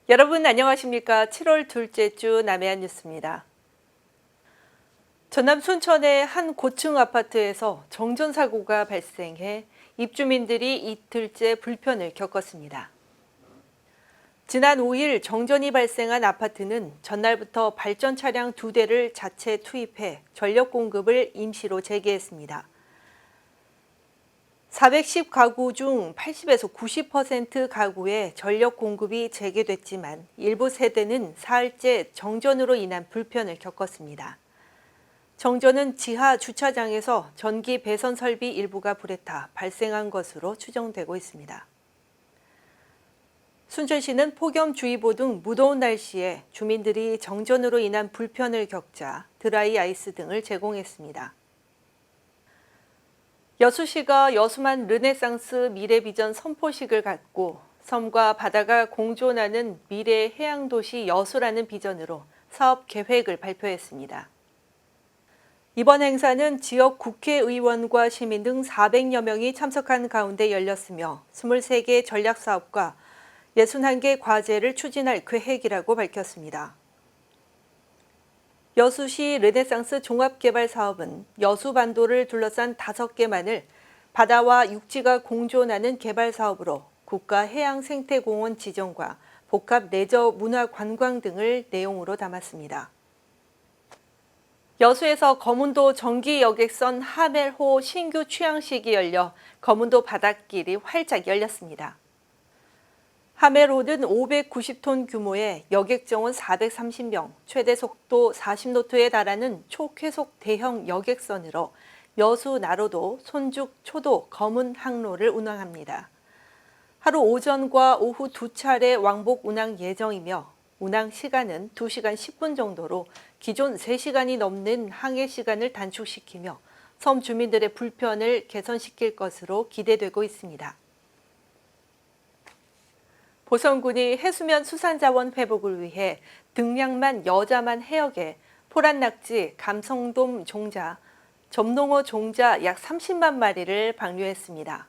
여러분 안녕하십니까? 7월 둘째 주 남해안 뉴스입니다. 전남 순천의 한 고층 아파트에서 정전 사고가 발생해 입주민들이 이틀째 불편을 겪었습니다. 지난 5일 정전이 발생한 아파트는 전날부터 발전 차량 2대를 자체 투입해 전력 공급을 임시로 재개했습니다. 410가구 중 80에서 90% 가구의 전력 공급이 재개됐지만 일부 세대는 사흘째 정전으로 인한 불편을 겪었습니다. 정전은 지하 주차장에서 전기 배선 설비 일부가 불에 타 발생한 것으로 추정되고 있습니다. 순천시는 폭염주의보 등 무더운 날씨에 주민들이 정전으로 인한 불편을 겪자 드라이 아이스 등을 제공했습니다. 여수시가 여수만 르네상스 미래비전 선포식을 갖고 섬과 바다가 공존하는 미래 해양도시 여수라는 비전으로 사업 계획을 발표했습니다. 이번 행사는 지역 국회의원과 시민 등 400여 명이 참석한 가운데 열렸으며 23개 전략사업과 61개 과제를 추진할 계획이라고 밝혔습니다. 여수시 르네상스 종합개발사업은 여수반도를 둘러싼 5개만을 바다와 육지가 공존하는 개발사업으로 국가해양생태공원 지정과 복합 레저 문화 관광 등을 내용으로 담았습니다. 여수에서 거문도 정기여객선 하멜호 신규 취항식이 열려 거문도 바닷길이 활짝 열렸습니다. 하멜호는 590톤 규모의 여객 정원 430명, 최대 속도 40노트에 달하는 초쾌속 대형 여객선으로 여수 나로도, 손죽, 초도, 검은 항로를 운항합니다. 하루 오전과 오후 2차례 왕복 운항 예정이며 운항 시간은 2시간 10분 정도로 기존 3시간이 넘는 항해 시간을 단축시키며 섬 주민들의 불편을 개선시킬 것으로 기대되고 있습니다. 보성군이 해수면 수산자원 회복을 위해 등량만 여자만 해역에 포란낙지, 감성돔 종자, 점농어 종자 약 30만 마리를 방류했습니다.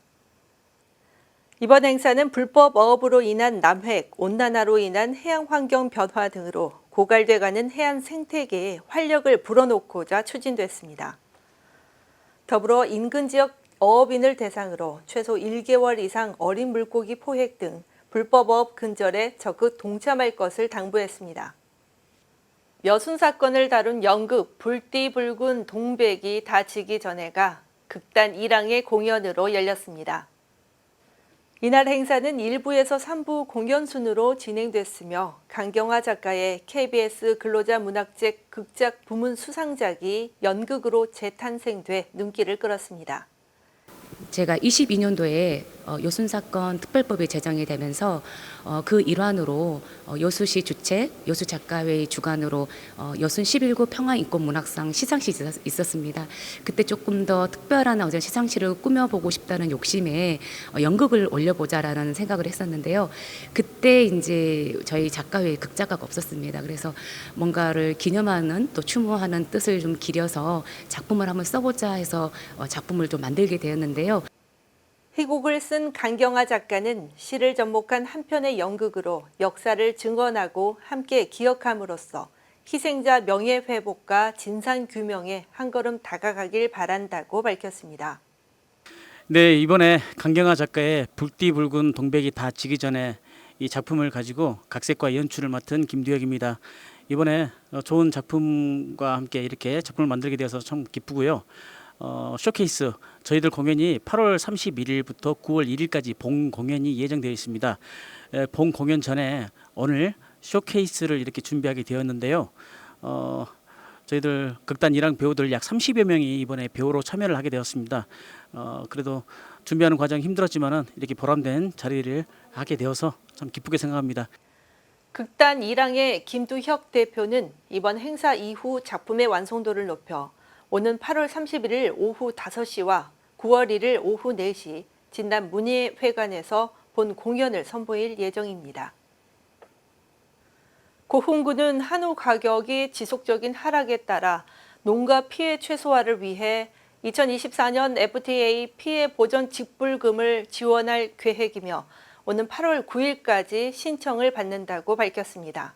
이번 행사는 불법 어업으로 인한 남획, 온난화로 인한 해양 환경 변화 등으로 고갈돼가는 해안 생태계에 활력을 불어넣고자 추진됐습니다. 더불어 인근 지역 어업인을 대상으로 최소 1개월 이상 어린 물고기 포획 등 불법 어업 근절에 적극 동참할 것을 당부했습니다. 여순 사건을 다룬 연극 불띠불군 동백이 다 지기 전에가 극단 1항의 공연으로 열렸습니다. 이날 행사는 1부에서 3부 공연 순으로 진행됐으며 강경화 작가의 KBS 근로자 문학제 극작 부문 수상작이 연극으로 재탄생돼 눈길을 끌었습니다. 제가 22년도에 여순 사건 특별법이 제정이 되면서 그 일환으로 여수시 주최 여수작가회의 주관으로 여순 11구 평화인권문학상 시상식이 있었습니다. 그때 조금 더 특별한 어떤 시상식을 꾸며보고 싶다는 욕심에 연극을 올려보자라는 생각을 했었는데요. 그때 이제 저희 작가회에 극작가가 없었습니다. 그래서 뭔가를 기념하는 또 추모하는 뜻을 좀 기려서 작품을 한번 써보자 해서 작품을 좀 만들게 되었는데요. 희곡을 쓴 강경화 작가는 시를 접목한 한 편의 연극으로 역사를 증언하고 함께 기억함으로써 희생자 명예회복과 진상규명에 한 걸음 다가가길 바란다고 밝혔습니다. 네, 이번에 강경화 작가의 불띠불군 동백이 다 지기 전에 이 작품을 가지고 각색과 연출을 맡은 김두혁입니다. 이번에 좋은 작품과 함께 이렇게 작품을 만들게 되어서 참 기쁘고요. 쇼케이스 저희들 공연이 8월 31일부터 9월 1일까지 본 공연이 예정되어 있습니다. 본 공연 전에 오늘 쇼케이스를 이렇게 준비하게 되었는데요. 저희들 극단 1항 배우들 약 30여 명이 이번에 배우로 참여를 하게 되었습니다. 그래도 준비하는 과정이 힘들었지만은 이렇게 보람된 자리를 하게 되어서 참 기쁘게 생각합니다. 극단 1항의 김두혁 대표는 이번 행사 이후 작품의 완성도를 높여 오는 8월 31일 오후 5시와 9월 1일 오후 4시 진남 문예회관에서 본 공연을 선보일 예정입니다. 고흥군은 한우 가격이 지속적인 하락에 따라 농가 피해 최소화를 위해 2024년 FTA 피해 보전 직불금을 지원할 계획이며 오는 8월 9일까지 신청을 받는다고 밝혔습니다.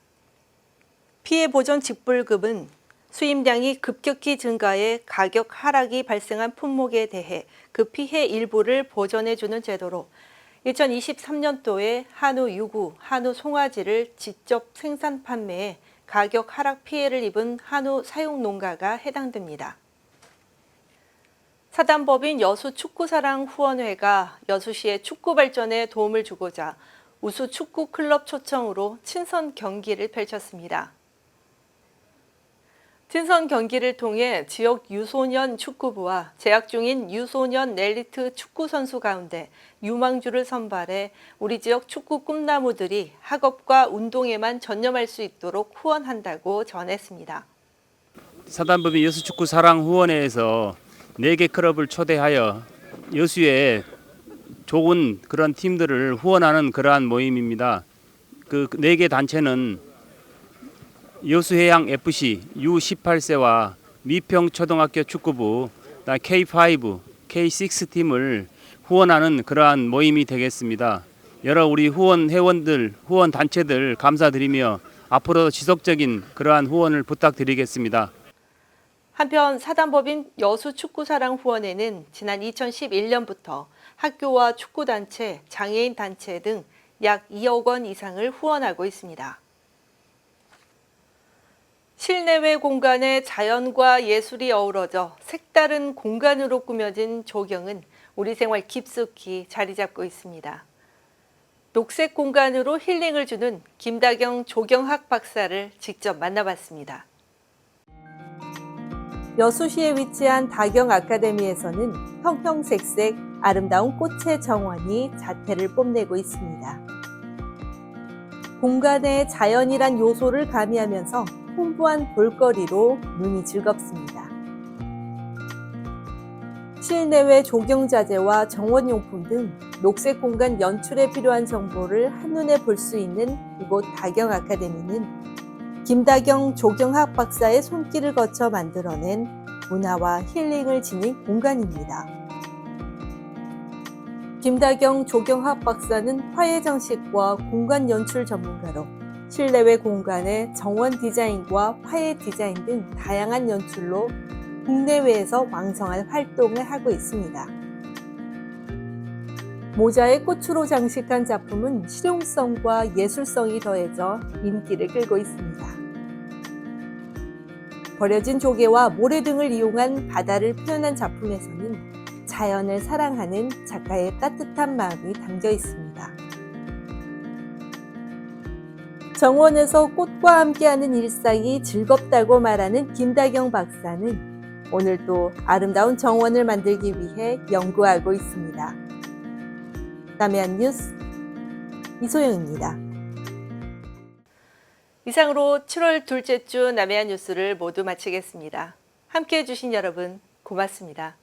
피해 보전 직불금은 수입량이 급격히 증가해 가격 하락이 발생한 품목에 대해 그 피해 일부를 보전해주는 제도로 2023년도에 한우 유구, 한우 송아지를 직접 생산 판매해 가격 하락 피해를 입은 한우 사육 농가가 해당됩니다. 사단법인 여수축구사랑후원회가 여수시의 축구 발전에 도움을 주고자 우수축구클럽 초청으로 친선 경기를 펼쳤습니다. 친선 경기를 통해 지역 유소년 축구부와 재학 중인 유소년 엘리트 축구 선수 가운데 유망주를 선발해 우리 지역 축구 꿈나무들이 학업과 운동에만 전념할 수 있도록 후원한다고 전했습니다. 사단법인 여수축구 사랑후원회에서 4개 클럽을 초대하여 여수에 좋은 그런 팀들을 후원하는 그러한 모임입니다. 그 4개 단체는 여수해양 FC U18세와 미평초등학교 축구부, K5, K6 팀을 후원하는 그러한 모임이 되겠습니다. 여러 우리 후원 회원들, 후원 단체들 감사드리며 앞으로 지속적인 그러한 후원을 부탁드리겠습니다. 한편 사단법인 여수축구사랑후원회는 지난 2011년부터 학교와 축구단체, 장애인단체 등 약 2억 원 이상을 후원하고 있습니다. 실내외 공간에 자연과 예술이 어우러져 색다른 공간으로 꾸며진 조경은 우리 생활 깊숙이 자리 잡고 있습니다. 녹색 공간으로 힐링을 주는 김다경 조경학 박사를 직접 만나봤습니다. 여수시에 위치한 다경 아카데미에서는 형형색색 아름다운 꽃의 정원이 자태를 뽐내고 있습니다. 공간에 자연이란 요소를 가미하면서 풍부한 볼거리로 눈이 즐겁습니다. 실내외 조경자재와 정원용품 등 녹색 공간 연출에 필요한 정보를 한눈에 볼 수 있는 이곳 다경 아카데미는 김다경 조경학 박사의 손길을 거쳐 만들어낸 문화와 힐링을 지닌 공간입니다. 김다경 조경학 박사는 화해 장식과 공간 연출 전문가로 실내외 공간의 정원 디자인과 화해 디자인 등 다양한 연출로 국내외에서 왕성한 활동을 하고 있습니다. 모자에 꽃으로 장식한 작품은 실용성과 예술성이 더해져 인기를 끌고 있습니다. 버려진 조개와 모래 등을 이용한 바다를 표현한 작품에서는 자연을 사랑하는 작가의 따뜻한 마음이 담겨 있습니다. 정원에서 꽃과 함께하는 일상이 즐겁다고 말하는 김다경 박사는 오늘도 아름다운 정원을 만들기 위해 연구하고 있습니다. 남해안 뉴스 이소영입니다. 이상으로 7월 둘째 주 남해안 뉴스를 모두 마치겠습니다. 함께해 주신 여러분 고맙습니다.